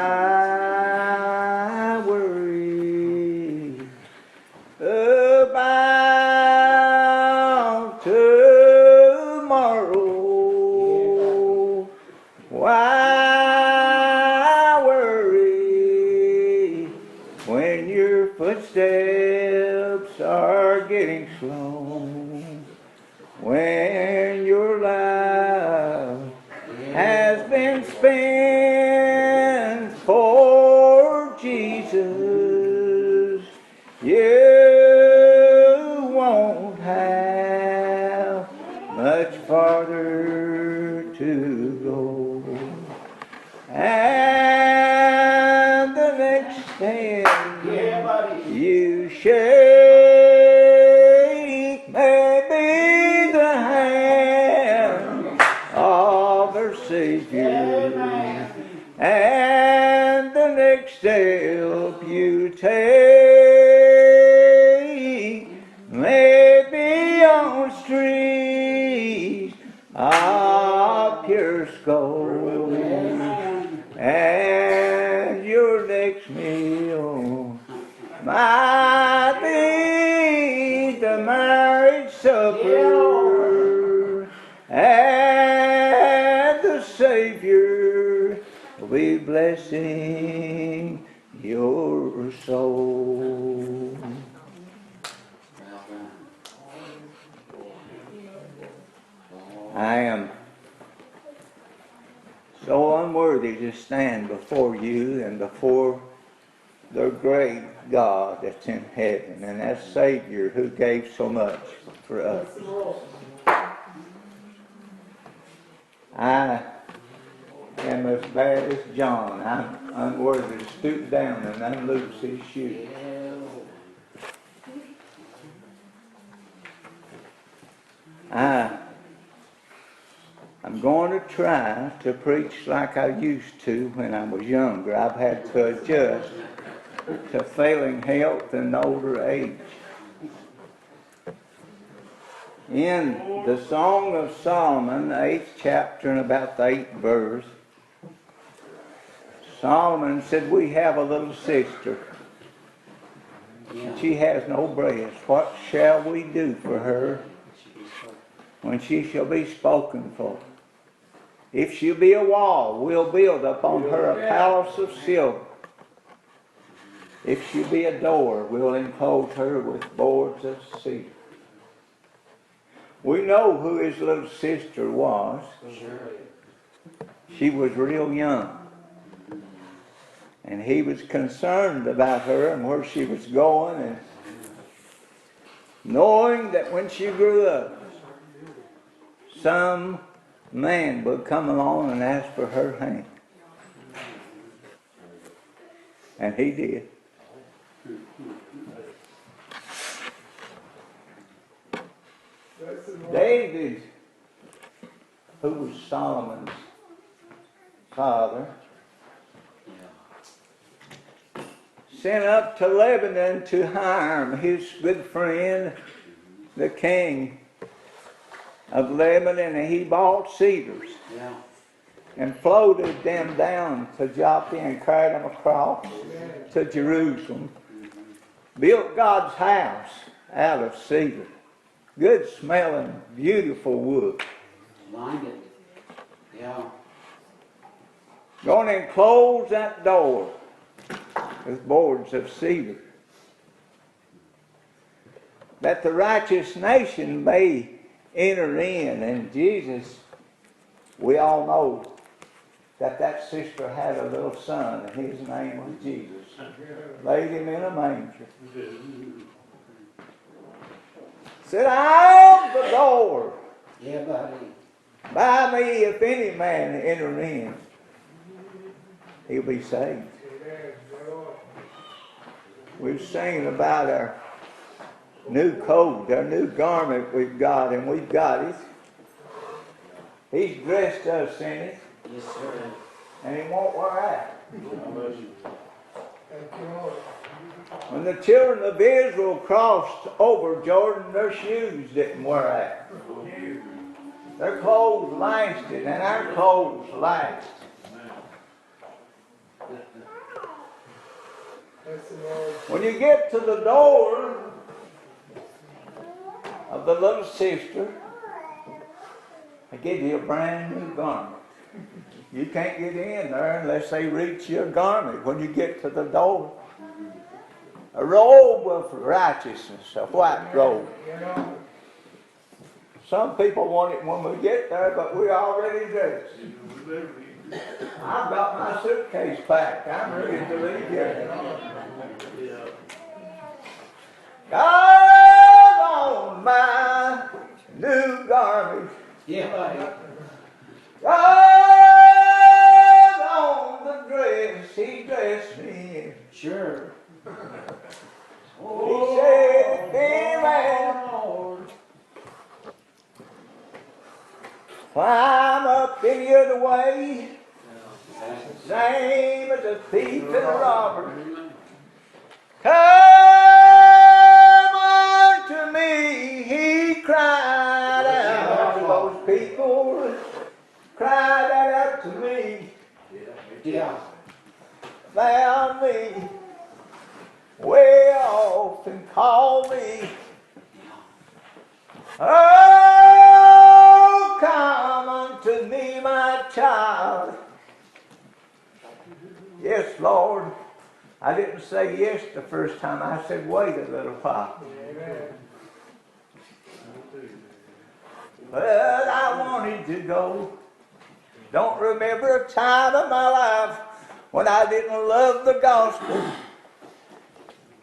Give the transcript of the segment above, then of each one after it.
I worry about tomorrow. Why worry when your footsteps are getting slow? When your life has been spent for Jesus, you won't have much farther to go. And the next hand you shake may be the hand of our Savior. And the next step you take may be on streets of pure gold. And your next meal might be the marriage supper, and the Savior will be blessing your soul. I am so unworthy to stand before you and before the great God that's in heaven and that Savior who gave so much for us. I am as bad as John. I'm unworthy to stoop down and unloose his shoes. I'm going to try to preach like I used to when I was younger. I've had to adjust to failing health and older age. In the Song of Solomon, the 8th chapter and about the 8th verse, Solomon said, we have a little sister. She has no breast. What shall we do for her when she shall be spoken for? If she'll be a wall, we'll build upon her a palace of silver. If she be a door, we'll enclose her with boards of cedar. We know who his little sister was. She was real young. And he was concerned about her and where she was going, and knowing that when she grew up, some man would come along and ask for her hand. And he did. David, who was Solomon's father, sent up to Lebanon to Hiram, his good friend, the king of Lebanon, and he bought cedars and floated them down to Joppa and carried them across to Jerusalem. Built God's house out of cedar. Good smelling, beautiful wood. Going to enclose that door with boards of cedar, that the righteous nation may enter in. And Jesus, we all know that sister had a little son, and his name was Jesus. Laid him in a manger. Said, I am the door. Yeah, buddy. By me, if any man enter in, he'll be saved. We've singing about our new coat, our new garment we've got, and we've got it. He's dressed us in it. Yes, sir. And he won't wear out. When the children of Israel crossed over Jordan, their shoes didn't wear out. Their clothes lasted, and our clothes last. When you get to the door of the little sister, they give you a brand new garment. You can't get in there unless they reach your garment when you get to the door. A robe of righteousness, a white robe. Some people want it when we get there, but we're already dressed. I've got my suitcase packed. I'm ready to leave here. God on my new garment. Yeah, buddy. God on the dress He dressed me in. Sure. He said, "Amen. Climb up any other way, same as a thief and a robber. Come unto me," he cried out to those people. Cried out to me. Yeah. Found me way off and called me. Oh, come unto me, my child. Yes, Lord. I didn't say yes the first time. I said wait a little while. But I wanted to go. Don't remember a time in my life when I didn't love the gospel.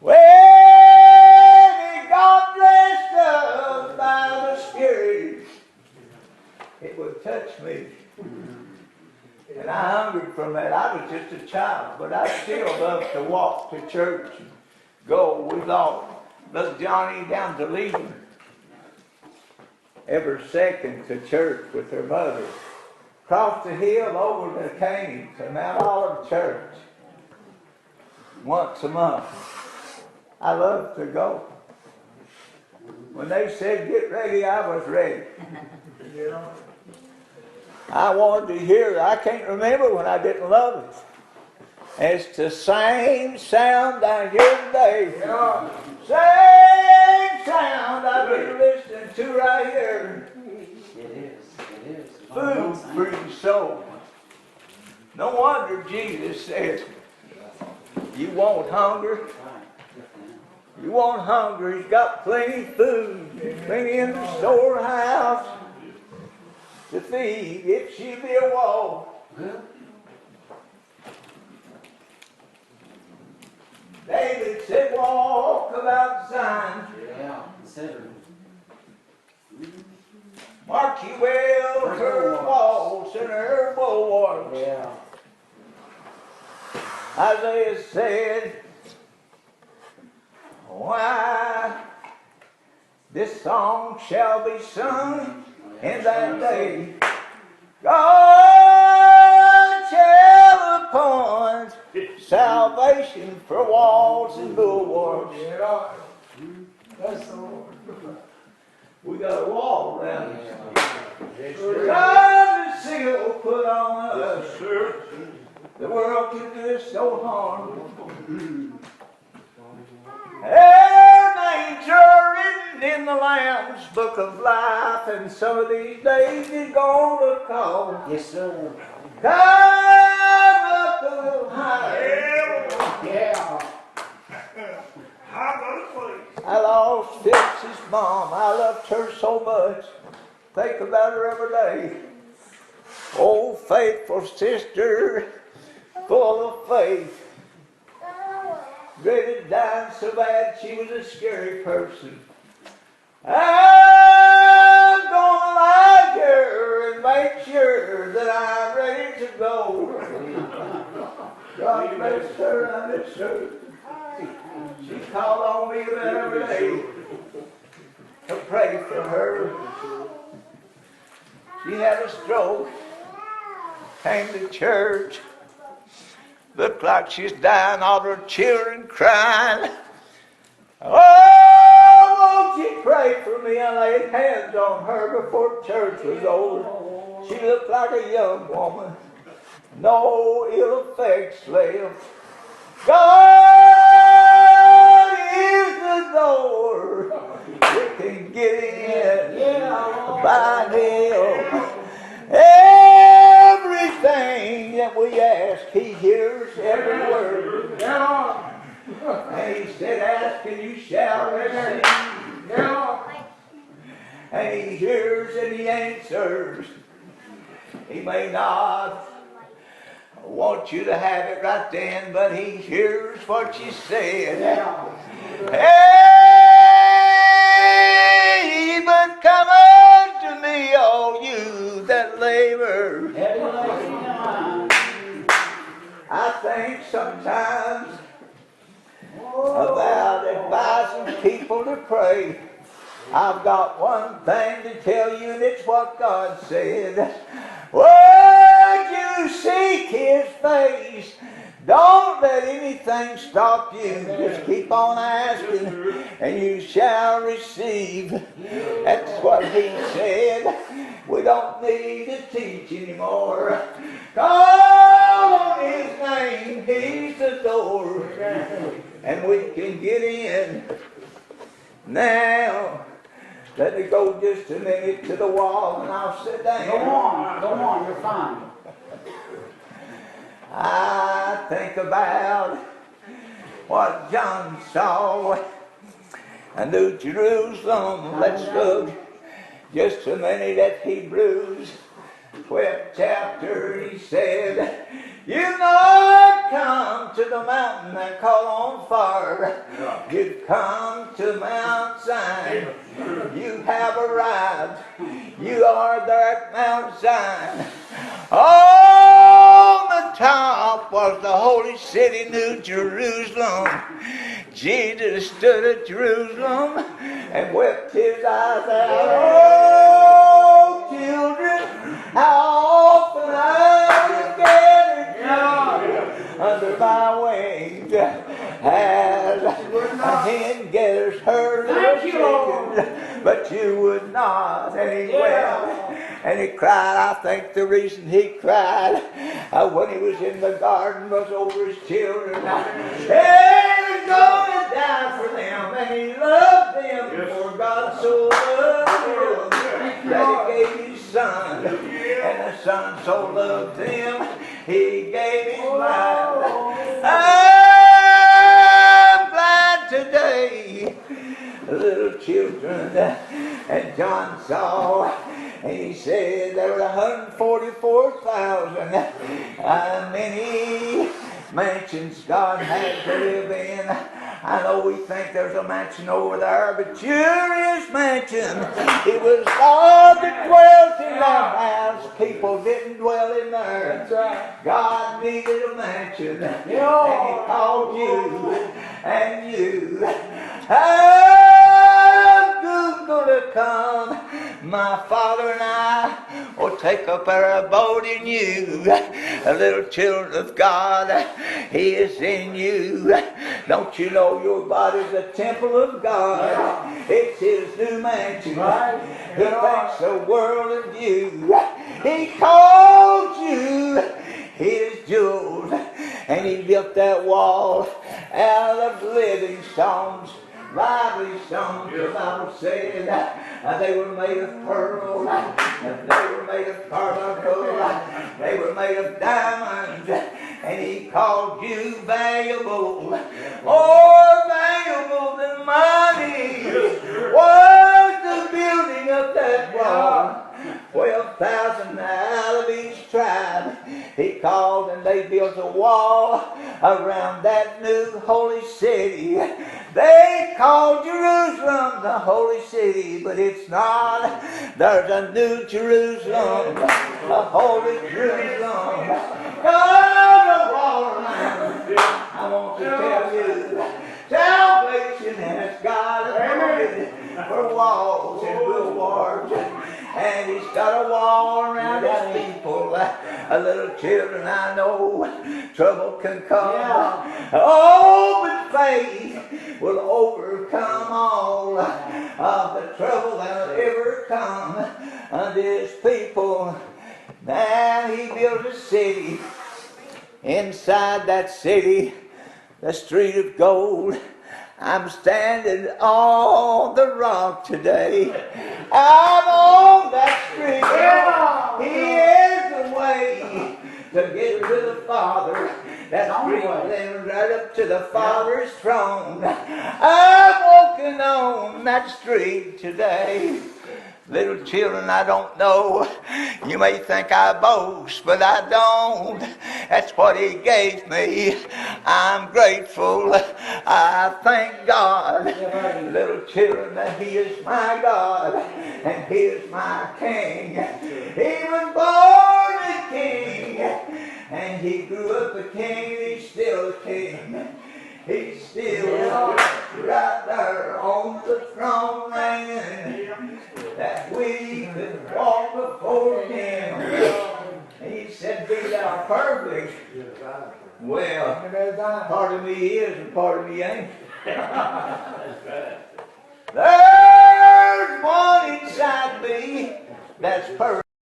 When it got dressed up by the Spirit, it would touch me. And I hungered from that. I was just a child, but I still loved to walk to church and go with little Johnny down to Leading every second to church with her mother. Across the hill over to Caney to Mount Olive Church once a month. I loved to go. When they said get ready, I was ready. I wanted to hear it. I can't remember when I didn't love it. It's the same sound I hear today. Same sound I've been listening to right here. It is. Food for your soul. No wonder Jesus said, you want hunger? You want hunger? He's got plenty of food, plenty in the storehouse to feed. It should be a wall. David said, walk about Zion. Yeah, consider. Mark ye well her walls and her bulwarks. Yeah. Isaiah said, why this song shall be sung in that day. God shall appoint salvation for walls and bulwarks. That's the Lord. We got a wall around us. God is seal put on us. The world can do us no harm. Their names are written in the Lamb's book of life, and some of these days He's gonna call. Yes, sir. Come up a little higher. Yeah. I lost Phyllis's mom. I loved her so much. Think about her every day. Oh, faithful sister, full of faith. Ready to die so bad she was a scary person. I'm gonna lie here and make sure that I'm ready to go. God bless her, I miss her. She called on me about every day to pray for her. She had a stroke, came to church, looked like she's dying, all her children crying. Oh, won't you pray for me? I laid hands on her before church was over. She looked like a young woman, no ill effects left. God can get in Yeah. by Him. Everything that we ask, He hears every word. And He said, ask and you shall receive. And He hears and He answers. He may not want you to have it right then, but He hears what you said. Hey, but come unto me, all you that labor. I think sometimes about advising people to pray. I've got one thing to tell you, and it's what God said. Would you seek His face? Don't let anything stop you. Just keep on asking, and you shall receive. That's what He said. We don't need to teach anymore. Call on His name. He's the door, and we can get in. Now, let me go just a minute to the wall, and I'll sit down. Go on, you're fine. I think about what John saw in New Jerusalem. Let's look just a minute at Hebrews 12th chapter. He said, you've not come to the mountain that caught on fire. You've come to Mount Zion. You have arrived. You are there at Mount Zion. On the top was the holy city, New Jerusalem. Jesus stood at Jerusalem and wept his eyes out. Oh, children, how often I have gathered under my wings, as a hen gathers her little chickens, but you would not. And he wept and he cried. I think the reason he cried when he was in the garden was over his children. He was going to die for them, and he loved them, for God so loved them that he gave his son, and the son so loved him he gave his life. I'm glad today, little children, and John saw, and he said there were 144,000. Many mansions God had to live in. I know we think there's a mansion over there, but here is mansion. It was God that dwelt in that house. People didn't dwell in there. God needed a mansion, and He called you and you. I'm going to come. My Father and I will take up our abode in you. Little children of God, He is in you. Don't you know your body's a temple of God? It's His new mansion. He thinks the world of you. He called you His jewels, and He built that wall out of living stones. Lively stones, the Bible said, they were made of pearl, they were made of carbuncle, they were made of diamonds, and He called you valuable, more valuable than money was the building of that wall. 12,000 out of each tribe He called, and they built a wall around that new holy city. They called Jerusalem the holy city, but it's not. There's a new Jerusalem, a holy Jerusalem. God, a wall around. I want to tell you, salvation has got authority for walls and bulwarks. And He's got a wall around His people. Little children, I know trouble can come. Oh, but faith will overcome all of the trouble that will ever come unto His people. Now He built a city. Inside that city, the street of gold. I'm standing on the rock today. I'm on that street. He is the way to get to the Father. That street leads right up to the Father's throne. I'm walking on that street today. Little children, I don't know. You may think I boast, but I don't. That's what He gave me. I'm grateful. I thank God. Little children, that He is my God and He is my King. He was born a king and He grew up a king and He's still a king. He's still right there on the throne reigning, that we could walk before Him. He said, be thou perfect. Well, part of me is and part of me ain't. There's one inside me that's perfect.